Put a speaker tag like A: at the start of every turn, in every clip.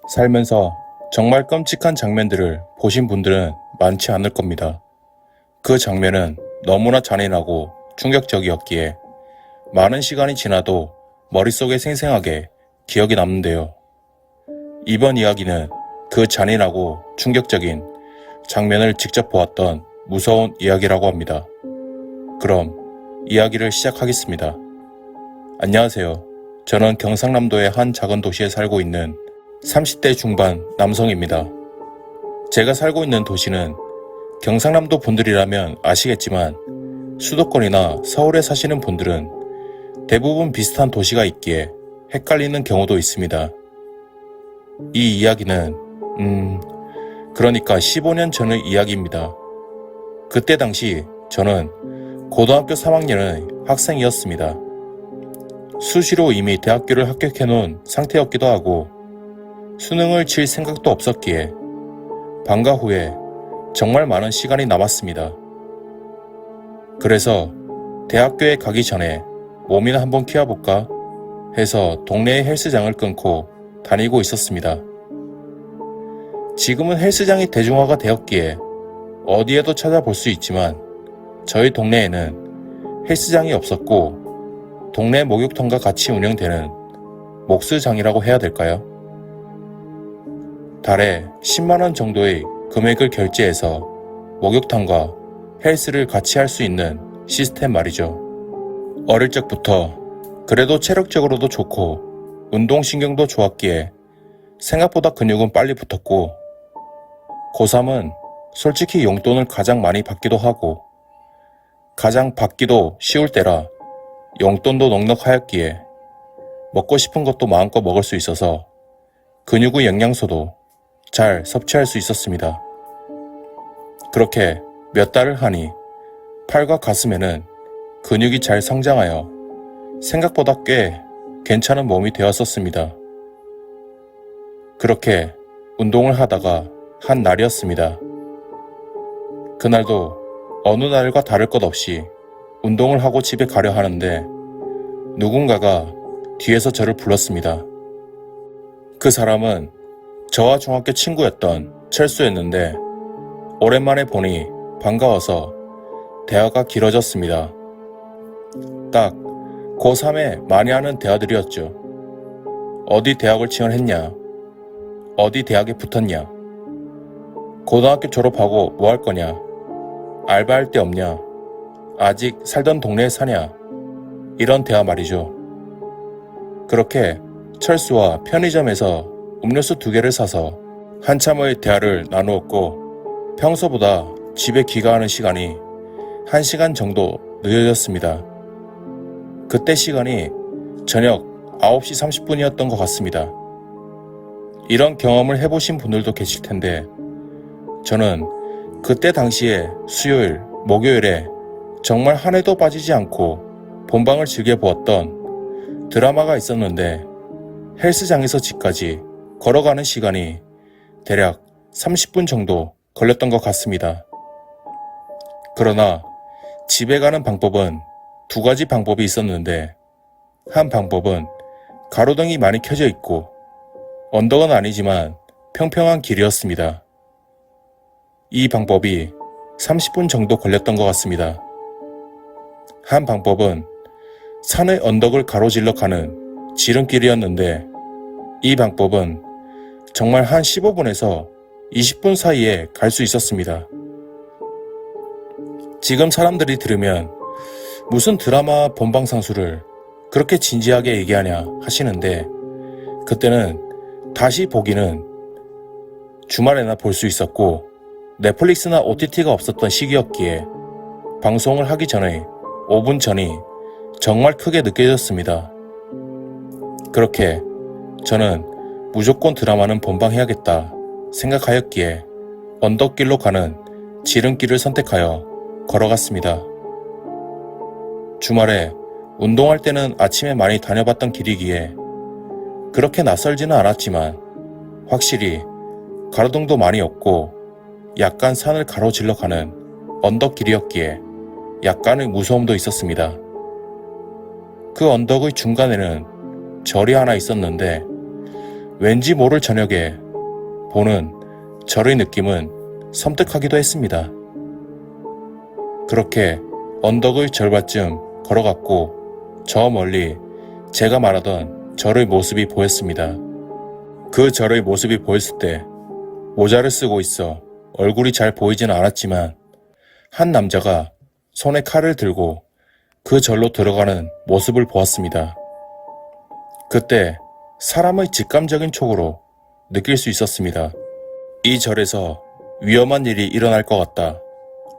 A: 살면서 정말 끔찍한 장면들을 보신 분들은 많지 않을 겁니다. 그 장면은 너무나 잔인하고 충격적이었기에 많은 시간이 지나도 머릿속에 생생하게 기억이 남는데요. 이번 이야기는 그 잔인하고 충격적인 장면을 직접 보았던 무서운 이야기라고 합니다. 그럼 이야기를 시작하겠습니다. 안녕하세요. 저는 경상남도의 한 작은 도시에 살고 있는 30대 중반 남성입니다. 제가 살고 있는 도시는 경상남도 분들이라면 아시겠지만 수도권이나 서울에 사시는 분들은 대부분 비슷한 도시가 있기에 헷갈리는 경우도 있습니다. 이 이야기는 그러니까 15년 전의 이야기입니다. 그때 당시 저는 고등학교 3학년의 학생이었습니다. 수시로 이미 대학교를 합격해 놓은 상태였기도 하고 수능을 칠 생각도 없었기에 방과 후에 정말 많은 시간이 남았습니다. 그래서 대학교에 가기 전에 몸이나 한번 키워볼까 해서 동네의 헬스장을 끊고 다니고 있었습니다. 지금은 헬스장이 대중화가 되었기에 어디에도 찾아볼 수 있지만 저희 동네에는 헬스장이 없었고 동네 목욕탕과 같이 운영되는 목수장이라고 해야 될까요? 달에 10만원 정도의 금액을 결제해서 목욕탕과 헬스를 같이 할 수 있는 시스템 말이죠. 어릴 적부터 그래도 체력적으로도 좋고 운동신경도 좋았기에 생각보다 근육은 빨리 붙었고 고3은 솔직히 용돈을 가장 많이 받기도 하고 가장 받기도 쉬울 때라 용돈도 넉넉하였기에 먹고 싶은 것도 마음껏 먹을 수 있어서 근육의 영양소도 잘 섭취할 수 있었습니다. 그렇게 몇 달을 하니 팔과 가슴에는 근육이 잘 성장하여 생각보다 꽤 괜찮은 몸이 되었었습니다. 그렇게 운동을 하다가 한 날이었습니다. 그날도 어느 날과 다를 것 없이 운동을 하고 집에 가려 하는데 누군가가 뒤에서 저를 불렀습니다. 그 사람은 저와 중학교 친구였던 철수였는데 오랜만에 보니 반가워서 대화가 길어졌습니다. 딱 고3에 많이 하는 대화들이었죠. 어디 대학을 지원했냐? 어디 대학에 붙었냐? 고등학교 졸업하고 뭐 할 거냐? 알바할 데 없냐? 아직 살던 동네에 사냐? 이런 대화 말이죠. 그렇게 철수와 편의점에서 음료수 2개를 사서 한참의 대화를 나누었고 평소보다 집에 귀가하는 시간이 1시간 정도 늦어졌습니다. 그때 시간이 저녁 9시 30분이었던 것 같습니다. 이런 경험을 해보신 분들도 계실 텐데 저는 그때 당시에 수요일, 목요일에 정말 한 해도 빠지지 않고 본방을 즐겨보았던 드라마가 있었는데 헬스장에서 집까지 걸어가는 시간이 대략 30분 정도 걸렸던 것 같습니다. 그러나 집에 가는 방법은 2가지 방법이 있었는데 한 방법은 가로등이 많이 켜져 있고 언덕은 아니지만 평평한 길이었습니다. 이 방법이 30분 정도 걸렸던 것 같습니다. 한 방법은 산의 언덕을 가로질러 가는 지름길이었는데 이 방법은 정말 한 15분에서 20분 사이에 갈 수 있었습니다. 지금 사람들이 들으면 무슨 드라마 본방사수를 그렇게 진지하게 얘기하냐 하시는데 그때는 다시 보기는 주말에나 볼 수 있었고 넷플릭스나 OTT가 없었던 시기였기에 방송을 하기 전에 5분 전이 정말 크게 느껴졌습니다. 그렇게 저는 무조건 드라마는 본방해야겠다 생각하였기에 언덕길로 가는 지름길을 선택하여 걸어갔습니다. 주말에 운동할 때는 아침에 많이 다녀봤던 길이기에 그렇게 낯설지는 않았지만 확실히 가로등도 많이 없고 약간 산을 가로질러 가는 언덕길이었기에 약간의 무서움도 있었습니다. 그 언덕의 중간에는 절이 하나 있었는데 왠지 모를 저녁에 보는 저의 느낌은 섬뜩하기도 했습니다. 그렇게 언덕의 절반쯤 걸어갔고 저 멀리 제가 말하던 절의 모습이 보였습니다. 그 절의 모습이 보였을 때 모자를 쓰고 있어 얼굴이 잘 보이지는 않았지만 한 남자가 손에 칼을 들고 그 절로 들어가는 모습을 보았습니다. 그때 사람의 직감적인 촉으로 느낄 수 있었습니다. 이 절에서 위험한 일이 일어날 것 같다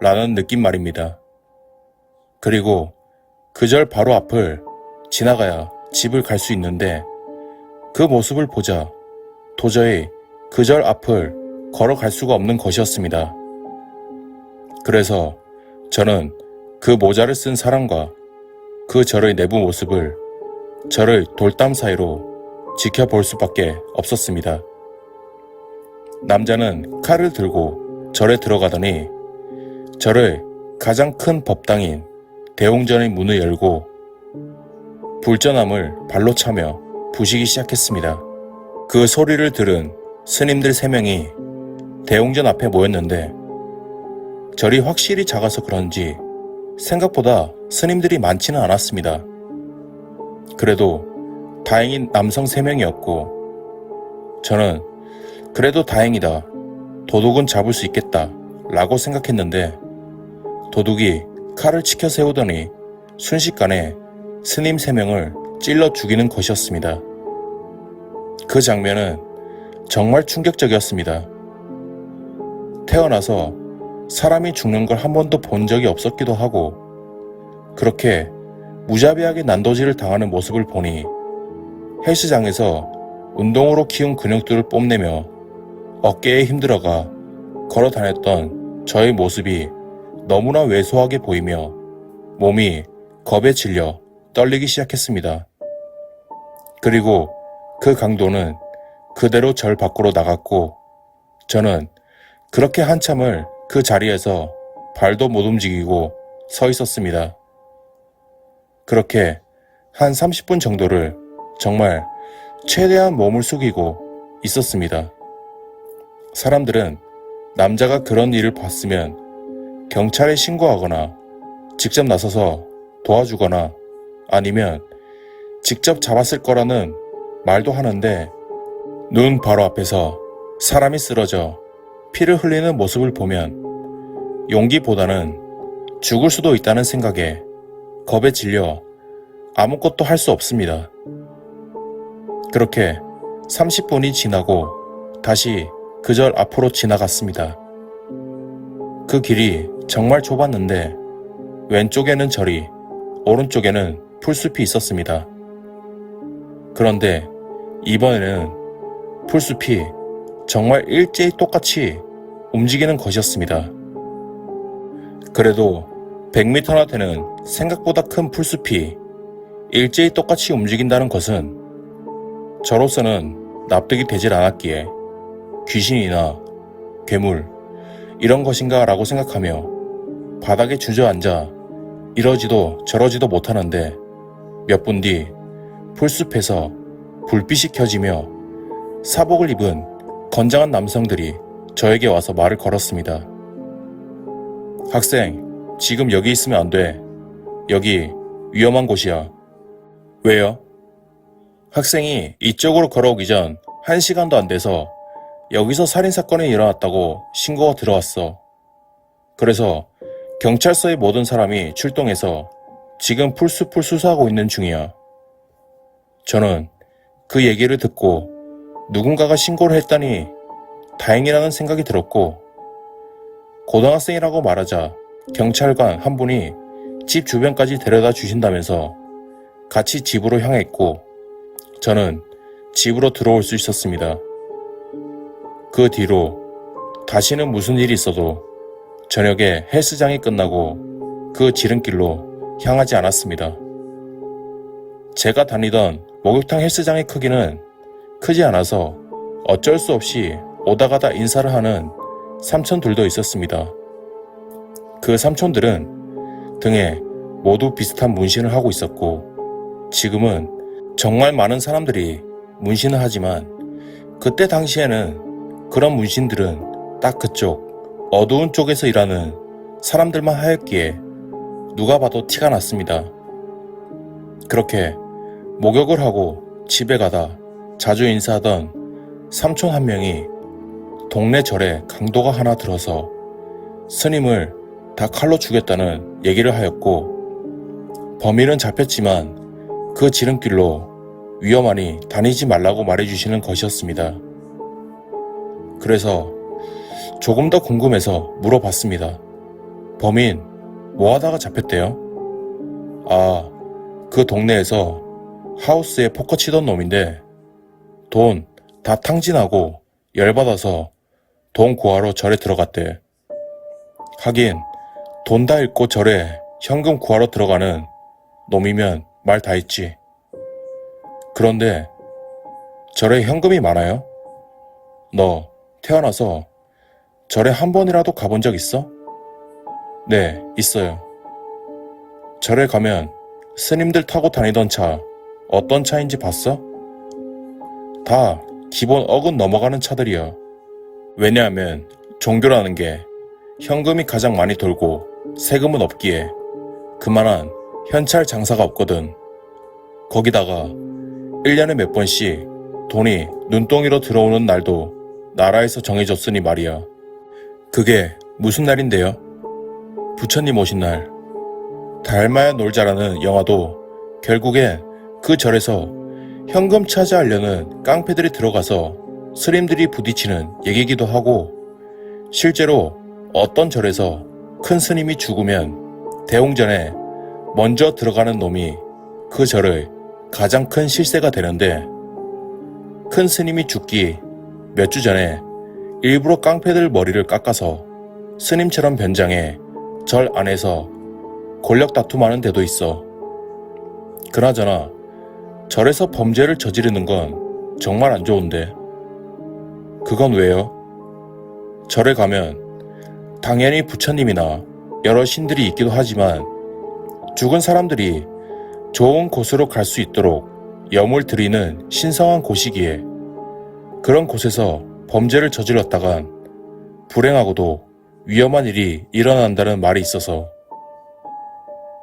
A: 라는 느낌 말입니다. 그리고 그 절 바로 앞을 지나가야 집을 갈 수 있는데 그 모습을 보자 도저히 그 절 앞을 걸어갈 수가 없는 것이었습니다. 그래서 저는 그 모자를 쓴 사람과 그 절의 내부 모습을 절의 돌담 사이로 지켜볼 수밖에 없었습니다. 남자는 칼을 들고 절에 들어가더니 절의 가장 큰 법당인 대웅전의 문을 열고 불전함을 발로 차며 부시기 시작했습니다. 그 소리를 들은 스님들 3명이 대웅전 앞에 모였는데 절이 확실히 작아서 그런지 생각보다 스님들이 많지는 않았습니다. 그래도 다행히 남성 3명이었고 저는 그래도 다행이다. 도둑은 잡을 수 있겠다 라고 생각했는데 도둑이 칼을 치켜 세우더니 순식간에 스님 3명을 찔러 죽이는 것이었습니다. 그 장면은 정말 충격적이었습니다. 태어나서 사람이 죽는 걸 한 번도 본 적이 없었기도 하고 그렇게 무자비하게 난도질을 당하는 모습을 보니 헬스장에서 운동으로 키운 근육들을 뽐내며 어깨에 힘들어가 걸어 다녔던 저의 모습이 너무나 왜소하게 보이며 몸이 겁에 질려 떨리기 시작했습니다. 그리고 그 강도는 그대로 절 밖으로 나갔고 저는 그렇게 한참을 그 자리에서 발도 못 움직이고 서 있었습니다. 그렇게 한 30분 정도를 정말 최대한 몸을 숙이고 있었습니다. 사람들은 남자가 그런 일을 봤으면 경찰에 신고하거나 직접 나서서 도와주거나 아니면 직접 잡았을 거라는 말도 하는데 눈 바로 앞에서 사람이 쓰러져 피를 흘리는 모습을 보면 용기보다는 죽을 수도 있다는 생각에 겁에 질려 아무것도 할 수 없습니다. 그렇게 30분이 지나고 다시 그 절 앞으로 지나갔습니다. 그 길이 정말 좁았는데 왼쪽에는 절이, 오른쪽에는 풀숲이 있었습니다. 그런데 이번에는 풀숲이 정말 일제히 똑같이 움직이는 것이었습니다. 그래도 100m나 되는 생각보다 큰 풀숲이 일제히 똑같이 움직인다는 것은 저로서는 납득이 되질 않았기에 귀신이나 괴물 이런 것인가 라고 생각하며 바닥에 주저앉아 이러지도 저러지도 못하는데 몇 분 뒤 풀숲에서 불빛이 켜지며 사복을 입은 건장한 남성들이 저에게 와서 말을 걸었습니다. 학생, 지금 여기 있으면 안 돼. 여기 위험한 곳이야. 왜요? 학생이 이쪽으로 걸어오기 전 1시간도 안 돼서 여기서 살인사건이 일어났다고 신고가 들어왔어. 그래서 경찰서의 모든 사람이 출동해서 지금 풀숲을 수사하고 있는 중이야. 저는 그 얘기를 듣고 누군가가 신고를 했다니 다행이라는 생각이 들었고 고등학생이라고 말하자 경찰관 한 분이 집 주변까지 데려다 주신다면서 같이 집으로 향했고 저는 집으로 들어올 수 있었습니다. 그 뒤로 다시는 무슨 일이 있어도 저녁에 헬스장이 끝나고 그 지름길로 향하지 않았습니다. 제가 다니던 목욕탕 헬스장의 크기는 크지 않아서 어쩔 수 없이 오다 가다 인사를 하는 삼촌들도 있었습니다. 그 삼촌들은 등에 모두 비슷한 문신을 하고 있었고 지금은 정말 많은 사람들이 문신을 하지만 그때 당시에는 그런 문신들은 딱 그쪽 어두운 쪽에서 일하는 사람들만 하였기에 누가 봐도 티가 났습니다. 그렇게 목욕을 하고 집에 가다 자주 인사하던 삼촌 한 명이 동네 절에 강도가 하나 들어서 스님을 다 칼로 죽였다는 얘기를 하였고, 범인은 잡혔지만 그 지름길로 위험하니 다니지 말라고 말해주시는 것이었습니다. 그래서 조금 더 궁금해서 물어봤습니다. 범인 뭐 하다가 잡혔대요? 아, 그 동네에서 하우스에 포커 치던 놈인데 돈 다 탕진하고 열받아서 돈 구하러 절에 들어갔대. 하긴 돈 다 잃고 절에 현금 구하러 들어가는 놈이면 말 다 했지. 그런데 절에 현금이 많아요? 너 태어나서 절에 한 번이라도 가본 적 있어? 네, 있어요. 절에 가면 스님들 타고 다니던 차 어떤 차인지 봤어? 다 기본 억은 넘어가는 차들이야. 왜냐하면 종교라는 게 현금이 가장 많이 돌고 세금은 없기에 그만한 현찰 장사가 없거든. 거기다가 1년에 몇 번씩 돈이 눈덩이로 들어오는 날도 나라에서 정해졌으니 말이야. 그게 무슨 날인데요? 부처님 오신 날. 달마야 놀자라는 영화도 결국엔 그 절에서 현금 차지하려는 깡패들이 들어가서 스님들이 부딪히는 얘기기도 하고, 실제로 어떤 절에서 큰 스님이 죽으면 대웅전에 먼저 들어가는 놈이 그 절의 가장 큰 실세가 되는데, 큰 스님이 죽기 몇 주 전에 일부러 깡패들 머리를 깎아서 스님처럼 변장해 절 안에서 권력 다툼하는 데도 있어. 그나저나 절에서 범죄를 저지르는 건 정말 안 좋은데. 그건 왜요? 절에 가면 당연히 부처님이나 여러 신들이 있기도 하지만 죽은 사람들이 좋은 곳으로 갈 수 있도록 염을 드리는 신성한 곳이기에 그런 곳에서 범죄를 저질렀다간 불행하고도 위험한 일이 일어난다는 말이 있어서.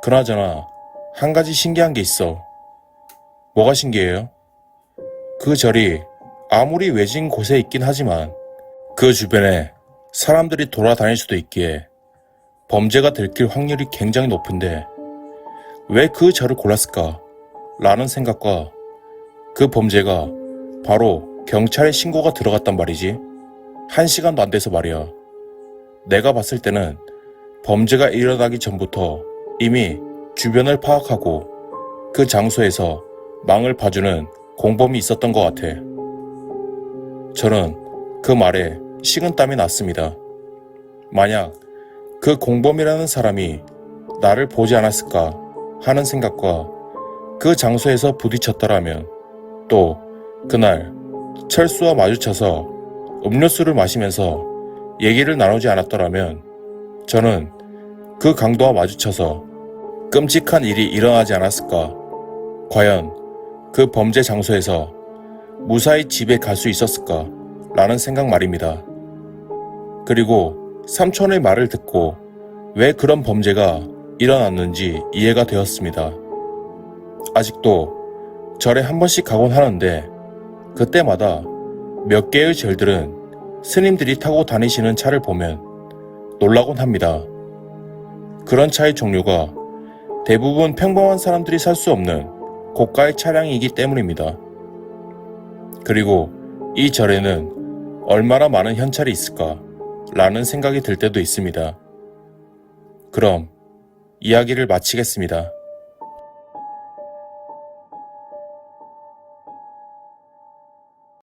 A: 그나저나 한 가지 신기한 게 있어. 뭐가 신기해요? 그 절이 아무리 외진 곳에 있긴 하지만 그 주변에 사람들이 돌아다닐 수도 있기에 범죄가 들킬 확률이 굉장히 높은데 왜 그 절을 골랐을까? 라는 생각과 그 범죄가 바로 경찰에 신고가 들어갔단 말이지. 1시간도 안 돼서 말이야. 내가 봤을 때는 범죄가 일어나기 전부터 이미 주변을 파악하고 그 장소에서 망을 봐주는 공범이 있었던 것 같아. 저는 그 말에 식은땀이 났습니다. 만약 그 공범이라는 사람이 나를 보지 않았을까 하는 생각과 그 장소에서 부딪혔더라면, 또 그날 철수와 마주쳐서 음료수를 마시면서 얘기를 나누지 않았더라면 저는 그 강도와 마주쳐서 끔찍한 일이 일어나지 않았을까. 과연 그 범죄 장소에서 무사히 집에 갈 수 있었을까 라는 생각 말입니다. 그리고 삼촌의 말을 듣고 왜 그런 범죄가 일어났는지 이해가 되었습니다. 아직도 절에 한 번씩 가곤 하는데 그때마다 몇 개의 절들은 스님들이 타고 다니시는 차를 보면 놀라곤 합니다. 그런 차의 종류가 대부분 평범한 사람들이 살 수 없는 고가의 차량이기 때문입니다. 그리고 이 절에는 얼마나 많은 현찰이 있을까 라는 생각이 들 때도 있습니다. 그럼 이야기를 마치겠습니다.